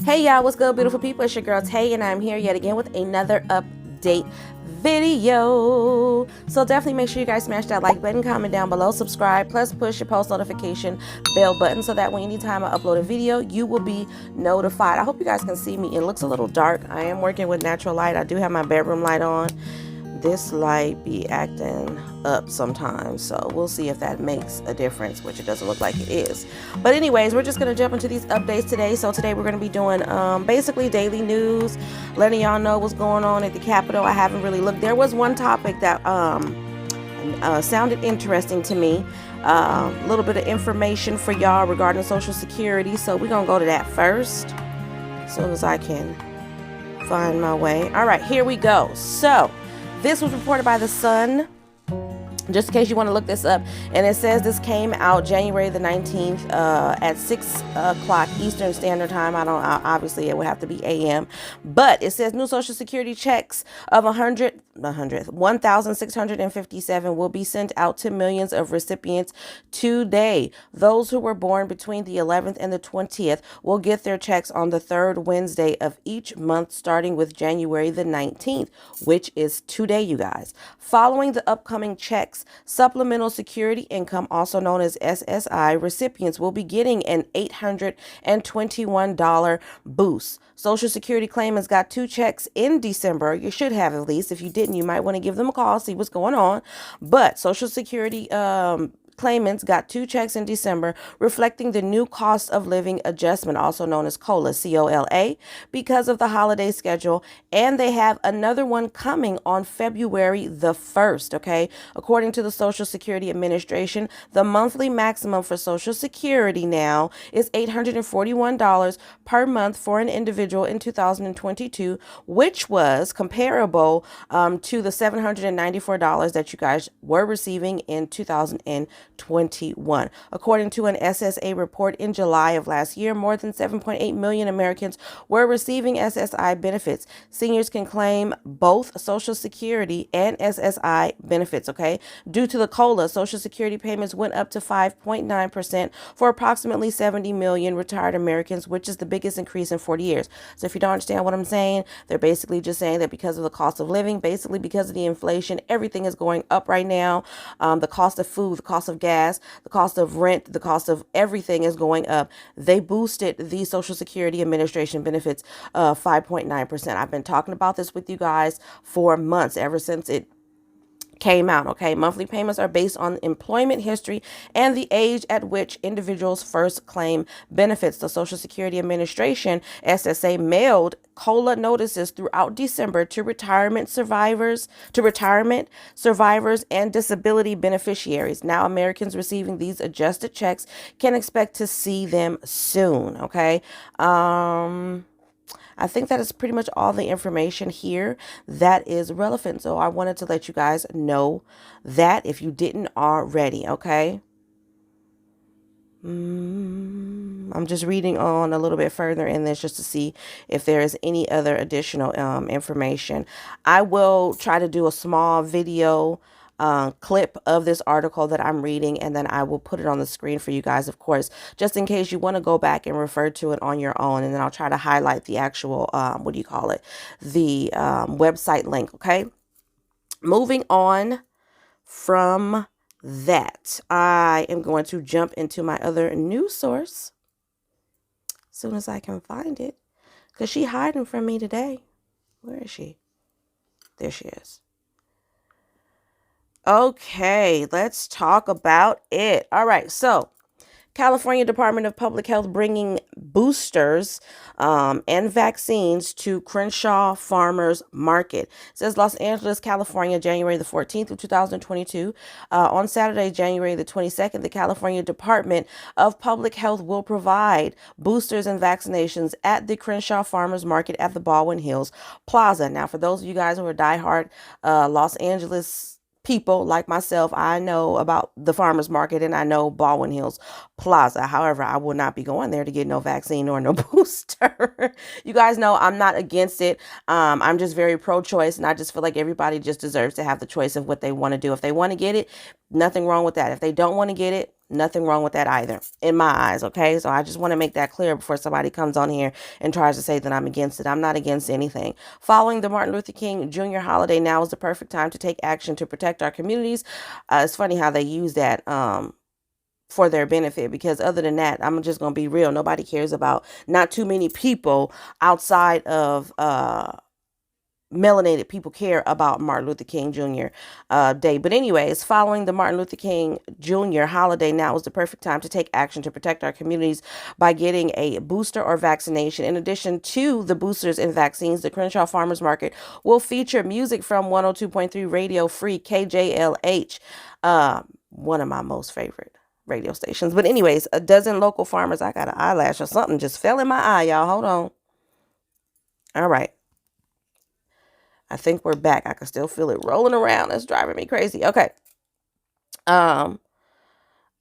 Hey y'all, what's good, beautiful people? It's your girl Tay, and I'm here yet again with another update video. So definitely make sure you guys smash that like button, comment down below, subscribe, plus push your post notification bell button so that when anytime I upload a video, you will be notified. I hope you guys can see me. It looks a little dark. I am working with natural light. I do have my bedroom light on. This light be acting up sometimes, so we'll see if that makes a difference, which it doesn't look like it is. But anyways, we're just gonna jump into these updates today. So today we're gonna be doing basically daily news, letting y'all know what's going on at the Capitol. I haven't really looked. There was one topic that sounded interesting to me. A little bit of information for y'all regarding Social Security, so we're gonna go to that first as soon as I can find my way. All right, here we go. So this was reported by The Sun, just in case you want to look this up. And it says this came out January the 19th at 6 o'clock Eastern Standard Time. Obviously it would have to be AM. But it says new Social Security checks of 1,657 will be sent out to millions of recipients today. Those who were born between the 11th and the 20th will get their checks on the third Wednesday of each month, starting with January the 19th, which is today, you guys. Following the upcoming checks, supplemental security income, also known as SSI, recipients will be getting an $821 boost. Social Security claimants got 2 checks in December. You should have at least. If you didn't, you might want to give them a call, see what's going on. But Social Security claimants got 2 checks in December, reflecting the new cost of living adjustment, also known as COLA, C-O-L-A, because of the holiday schedule. And they have another one coming on February the 1st, okay? According to the Social Security Administration, the monthly maximum for Social Security now is $841 per month for an individual in 2022, which was comparable to the $794 that you guys were receiving in 2021. According to an SSA report in July of last year, more than 7.8 million Americans were receiving SSI benefits. Seniors can claim both Social Security and SSI benefits, okay? Due to the COLA, Social Security payments went up to 5.9% for approximately 70 million retired Americans, which is the biggest increase in 40 years. So if you don't understand what I'm saying, they're basically just saying that because of the cost of living, basically because of the inflation, everything is going up right now. The cost of food, the cost of gas, the cost of rent, the cost of everything is going up. They boosted the Social Security Administration benefits 5.9%. I've been talking about this with you guys for months, ever since it came out, okay? Monthly payments are based on employment history and the age at which individuals first claim benefits. The Social Security Administration, SSA, mailed COLA notices throughout December to retirement survivors and disability beneficiaries. Now Americans receiving these adjusted checks can expect to see them soon, okay? I think that is pretty much all the information here that is relevant. So I wanted to let you guys know that if you didn't already, okay? I'm just reading on a little bit further in this just to see if there is any other additional information. I will try to do a small video clip of this article that I'm reading, and then I will put it on the screen for you guys, of course, just in case you want to go back and refer to it on your own. And then I'll try to highlight the actual, the website link, okay? Moving on from that, I am going to jump into my other news source as soon as I can find it, because she's hiding from me today. Where is she? There she is. Okay, let's talk about it. All right, so California Department of Public Health bringing boosters and vaccines to Crenshaw Farmers Market. It says Los Angeles, California, January the 14th of 2022. On Saturday, January the 22nd, the California Department of Public Health will provide boosters and vaccinations at the Crenshaw Farmers Market at the Baldwin Hills Plaza. Now, for those of you guys who are diehard Los Angeles people like myself, I know about the farmers market and I know Baldwin Hills Plaza. However, I will not be going there to get no vaccine or no booster. You guys know I'm not against it. I'm just very pro-choice, and I just feel like everybody just deserves to have the choice of what they want to do. If they want to get it, nothing wrong with that. If they don't want to get it, Nothing wrong with that either, in my eyes, okay? So I just want to make that clear before somebody comes on here and tries to say that I'm against it. I'm not against anything. Following the Martin Luther King Jr. holiday, now is the perfect time to take action to protect our communities. It's funny how they use that for their benefit, because other than that, I'm just going to be real. Nobody cares about, not too many people outside of melanated people care about Martin Luther King Jr. Day. But anyways, following the Martin Luther King Jr. holiday, now is the perfect time to take action to protect our communities by getting a booster or vaccination. In addition to the boosters and vaccines, the Crenshaw Farmers Market will feature music from 102.3 Radio Free KJLH, one of my most favorite radio stations. But anyways, a dozen local farmers. I got an eyelash or something just fell in my eye, y'all. Hold on. All right. I think we're back. I can still feel it rolling around. It's driving me crazy. Okay.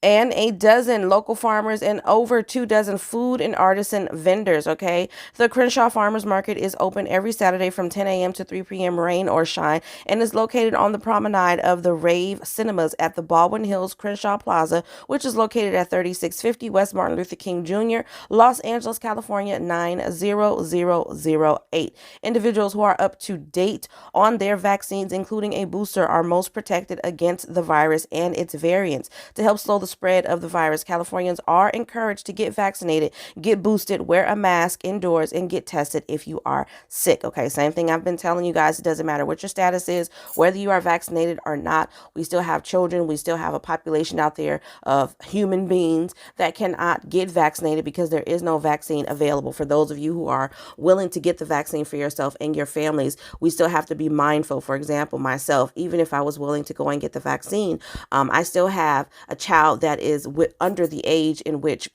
And a dozen local farmers and over 24 food and artisan vendors, okay? The Crenshaw Farmers Market is open every Saturday from 10 a.m. to 3 p.m. rain or shine, and is located on the promenade of the Rave Cinemas at the Baldwin Hills Crenshaw Plaza, which is located at 3650 West Martin Luther King Jr., Los Angeles, California, 90008. Individuals who are up to date on their vaccines, including a booster, are most protected against the virus and its variants. To help slow the spread of the virus, Californians are encouraged to get vaccinated, get boosted, wear a mask indoors, and get tested if you are sick. Okay, same thing I've been telling you guys. It doesn't matter what your status is, whether you are vaccinated or not. We still have children. We still have a population out there of human beings that cannot get vaccinated because there is no vaccine available. For those of you who are willing to get the vaccine for yourself and your families, we still have to be mindful. For example, myself, even if I was willing to go and get the vaccine, I still have a child that is under the age in which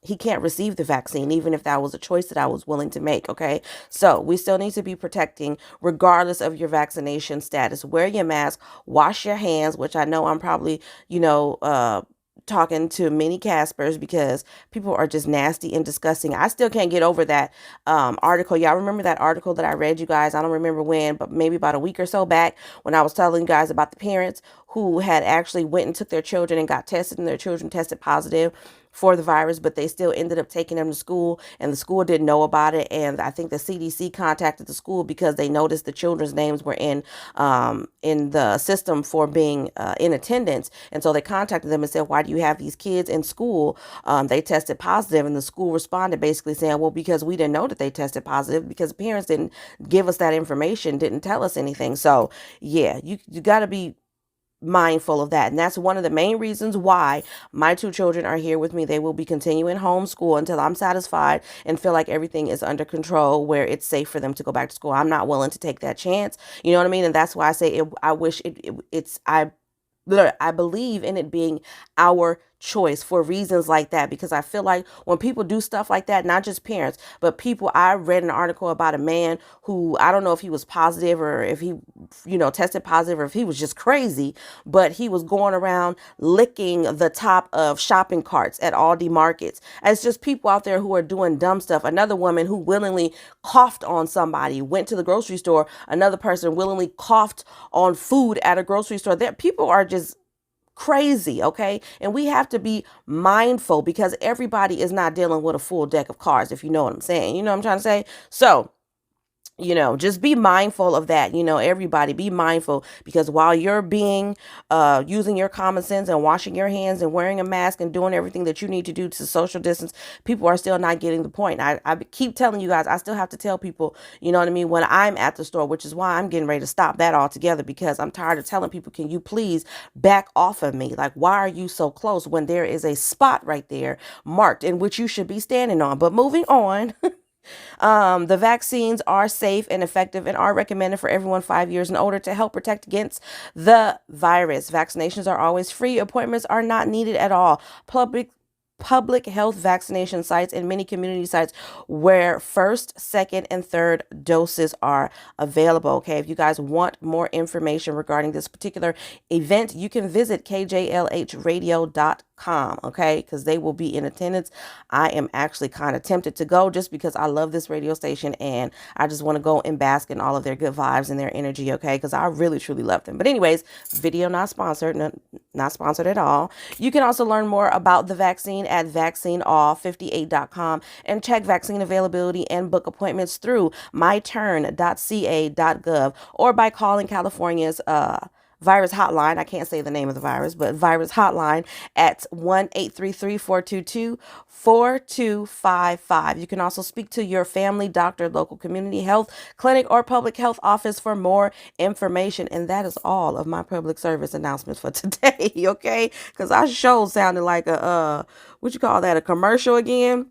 he can't receive the vaccine, even if that was a choice that I was willing to make. Okay. So we still need to be protecting regardless of your vaccination status. Wear your mask, wash your hands, which I know I'm probably, talking to many Caspers because people are just nasty and disgusting. I still can't get over that article. Y'all remember that article that I read, you guys? I don't remember when, but maybe about a week or so back, when I was telling you guys about the parents who had actually went and took their children and got tested, and their children tested positive for the virus, but they still ended up taking them to school, and the school didn't know about it. And I think the CDC contacted the school because they noticed the children's names were in the system for being in attendance. And so they contacted them and said, why do you have these kids in school? They tested positive, and the school responded basically saying, well, because we didn't know that they tested positive, because parents didn't give us that information, didn't tell us anything. So yeah, you got to be mindful of that. And that's one of the main reasons why my two children are here with me. They will be continuing homeschool until I'm satisfied and feel like everything is under control, where it's safe for them to go back to school. I'm not willing to take that chance. You know what I mean? And that's why I say I believe in it being our choice for reasons like that, because I feel like when people do stuff like that, not just parents, but people, I read an article about a man who, I don't know if he was positive or if he, tested positive, or if he was just crazy, but he was going around licking the top of shopping carts at Aldi markets. And it's just people out there who are doing dumb stuff. Another woman who willingly coughed on somebody, went to the grocery store. Another person willingly coughed on food at a grocery store. There, people are just crazy, okay? And we have to be mindful, because everybody is not dealing with a full deck of cards, if you know what I'm saying. You know what I'm trying to say? So, just be mindful of that. Everybody be mindful, because while you're using your common sense and washing your hands and wearing a mask and doing everything that you need to do to social distance, people are still not getting the point. I keep telling you guys, I still have to tell people, you know what I mean, when I'm at the store, which is why I'm getting ready to stop that altogether, because I'm tired of telling people, can you please back off of me? Like, why are you so close when there is a spot right there marked in which you should be standing on? But moving on. The vaccines are safe and effective and are recommended for everyone 5 years and older to help protect against the virus. Vaccinations are always free. Appointments are not needed at all. Public health vaccination sites and many community sites where first, second, and third doses are available. Okay, if you guys want more information regarding this particular event, you can visit kjlhradio.com. okay, because they will be in attendance. I am actually kind of tempted to go just because I love this radio station and I just want to go and bask in all of their good vibes and their energy, okay, because I really truly love them. But anyways, video not sponsored, not sponsored at all. You can also learn more about the vaccine at vaccineall58.com and check vaccine availability and book appointments through myturn.ca.gov or by calling California's virus hotline. I can't say the name of the virus, but virus hotline at 1-833-422-4255. You can also speak to your family doctor, local community health clinic, or public health office for more information. And that is all of my public service announcements for today, okay? Because I sure sounded like a, what you call that, a commercial again.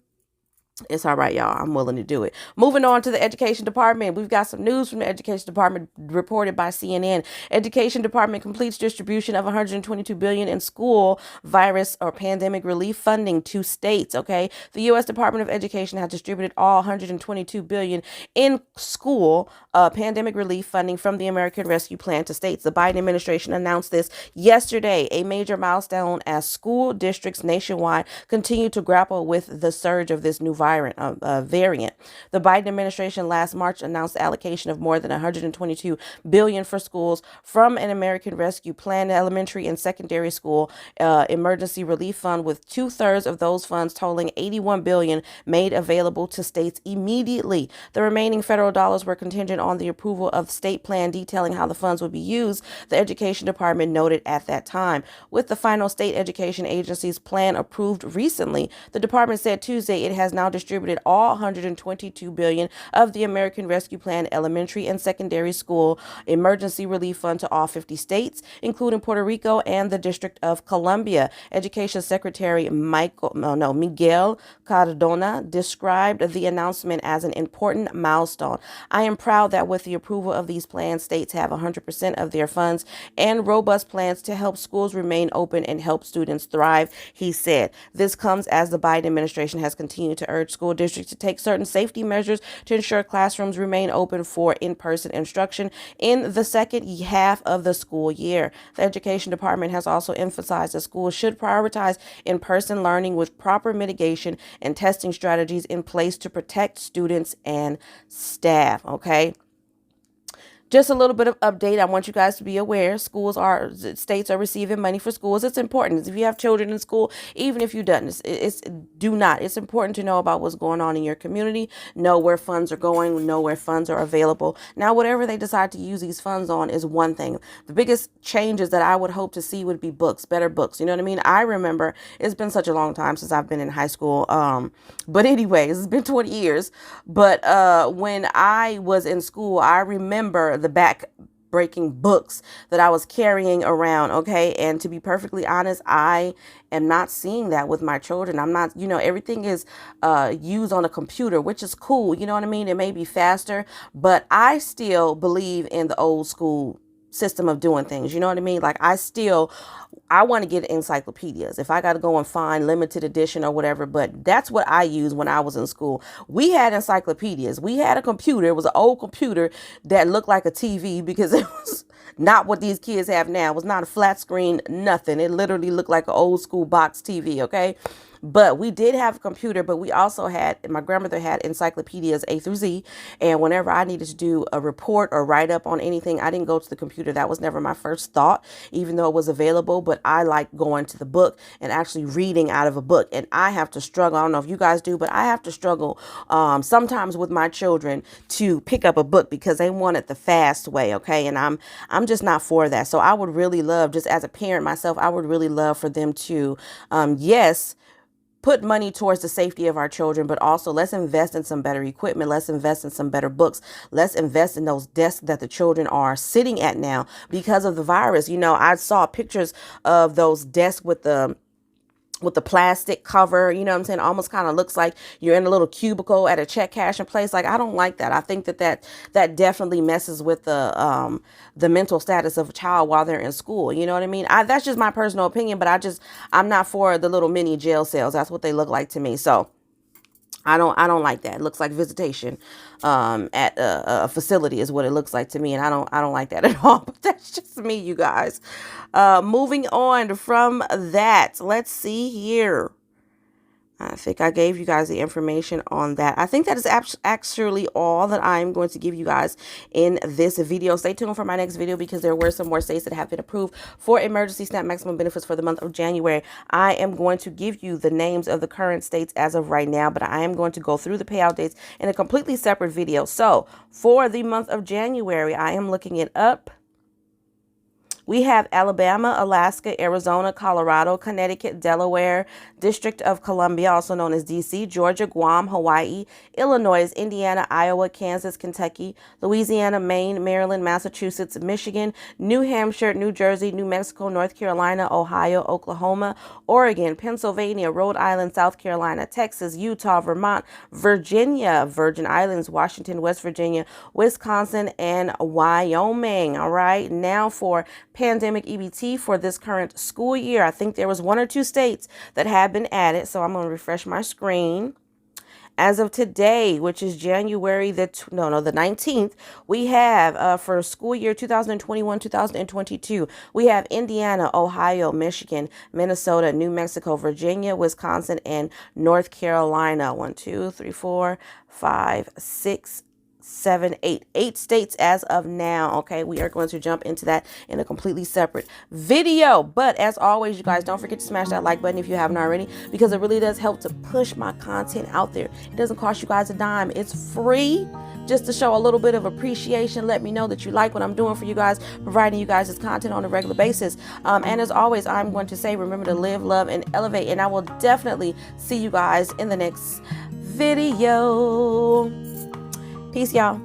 It's all right, y'all. I'm willing to do it. Moving on to the education department. We've got some news from the education department reported by CNN. Education department completes distribution of $122 billion in school virus or pandemic relief funding to states. Okay. The U.S. Department of Education has distributed all $122 billion in school pandemic relief funding from the American Rescue Plan to states. The Biden administration announced this yesterday, a major milestone as school districts nationwide continue to grapple with the surge of this new variant. The Biden administration last March announced the allocation of more than $122 billion for schools from an American Rescue Plan elementary and secondary school emergency relief fund, with 2/3 of those funds totaling $81 billion made available to states immediately. The remaining federal dollars were contingent on the approval of state plan detailing how the funds would be used, the education department noted at that time. With the final state education agency's plan approved recently, the department said Tuesday it has now distributed all $122 billion of the American Rescue Plan elementary and secondary school emergency relief fund to all 50 states, including Puerto Rico and the District of Columbia. Education Secretary Miguel Cardona described the announcement as an important milestone. I am proud that with the approval of these plans, states have 100% of their funds and robust plans to help schools remain open and help students thrive, he said. This comes as the Biden administration has continued to urge school districts to take certain safety measures to ensure classrooms remain open for in-person instruction in the second half of the school year. The education department has also emphasized that schools should prioritize in-person learning with proper mitigation and testing strategies in place to protect students and staff. Okay. Just a little bit of update. I want you guys to be aware. States are receiving money for schools. It's important. If you have children in school, even if you don't, it's important to know about what's going on in your community, know where funds are going, know where funds are available. Now, whatever they decide to use these funds on is one thing. The biggest changes that I would hope to see would be books, better books. You know what I mean? I remember it's been such a long time since I've been in high school. But anyways, it's been 20 years. But when I was in school, I remember the back-breaking books that I was carrying around, okay? And to be perfectly honest, I am not seeing that with my children. I'm not, everything is used on a computer, which is cool. You know what I mean? It may be faster, but I still believe in the old school system of doing things. You know what I mean? Like I want to get encyclopedias if I got to go and find limited edition or whatever, but that's what I used when I was in school. We had encyclopedias. We had a computer. It was an old computer that looked like a TV because it was not what these kids have now. It was not a flat screen, nothing. It literally looked like an old school box TV. Okay. But we did have a computer, but we also my grandmother had encyclopedias A through Z. And whenever I needed to do a report or write up on anything, I didn't go to the computer. That was never my first thought, even though it was available. But I like going to the book and actually reading out of a book. And I have to struggle. I don't know if you guys do, but I have to struggle sometimes with my children to pick up a book because they want it the fast way. Okay. And I'm just not for that. So I would really love, just as a parent myself, I would really love for them to, yes, put money towards the safety of our children, but also let's invest in some better equipment. Let's invest in some better books. Let's invest in those desks that the children are sitting at now because of the virus. I saw pictures of those desks with the plastic cover, you know what I'm saying? Almost kind of looks like you're in a little cubicle at a check cashing place. Like, I don't like that. I think that definitely messes with the mental status of a child while they're in school. You know what I mean? That's just my personal opinion, but I'm not for the little mini jail cells. That's what they look like to me. So I don't like that. It looks like visitation at a facility is what it looks like to me, and I don't like that at all. But that's just me, you guys. Moving on from that, let's see here. I think I gave you guys the information on that. I think that is actually all that I'm going to give you guys in this video. Stay tuned for my next video because there were some more states that have been approved for emergency SNAP maximum benefits for the month of January. I am going to give you the names of the current states as of right now, but I am going to go through the payout dates in a completely separate video. So for the month of January, I am looking it up. We have Alabama, Alaska, Arizona, Colorado, Connecticut, Delaware, District of Columbia, also known as D.C., Georgia, Guam, Hawaii, Illinois, Indiana, Iowa, Kansas, Kentucky, Louisiana, Maine, Maryland, Massachusetts, Michigan, New Hampshire, New Jersey, New Mexico, North Carolina, Ohio, Oklahoma, Oregon, Pennsylvania, Rhode Island, South Carolina, Texas, Utah, Vermont, Virginia, Virgin Islands, Washington, West Virginia, Wisconsin, and Wyoming. All right, now for pandemic EBT for this current school year. I think there was 1 or 2 states that have been added, so I'm going to refresh my screen. As of today, which is January the 19th, we have for school year 2021-2022, we have Indiana, Ohio, Michigan, Minnesota, New Mexico, Virginia, Wisconsin, and North Carolina. 1, 2, 3, 4, 5, 6, 7, 8 states as of now. Okay, we are going to jump into that in a completely separate video, but as always, you guys, don't forget to smash that like button if you haven't already, because it really does help to push my content out there. It doesn't cost you guys a dime. It's free, just to show a little bit of appreciation. Let me know that you like what I'm doing for you guys, providing you guys this content on a regular basis. And as always, I'm going to say, remember to live, love, and elevate, and I will definitely see you guys in the next video. Peace, y'all.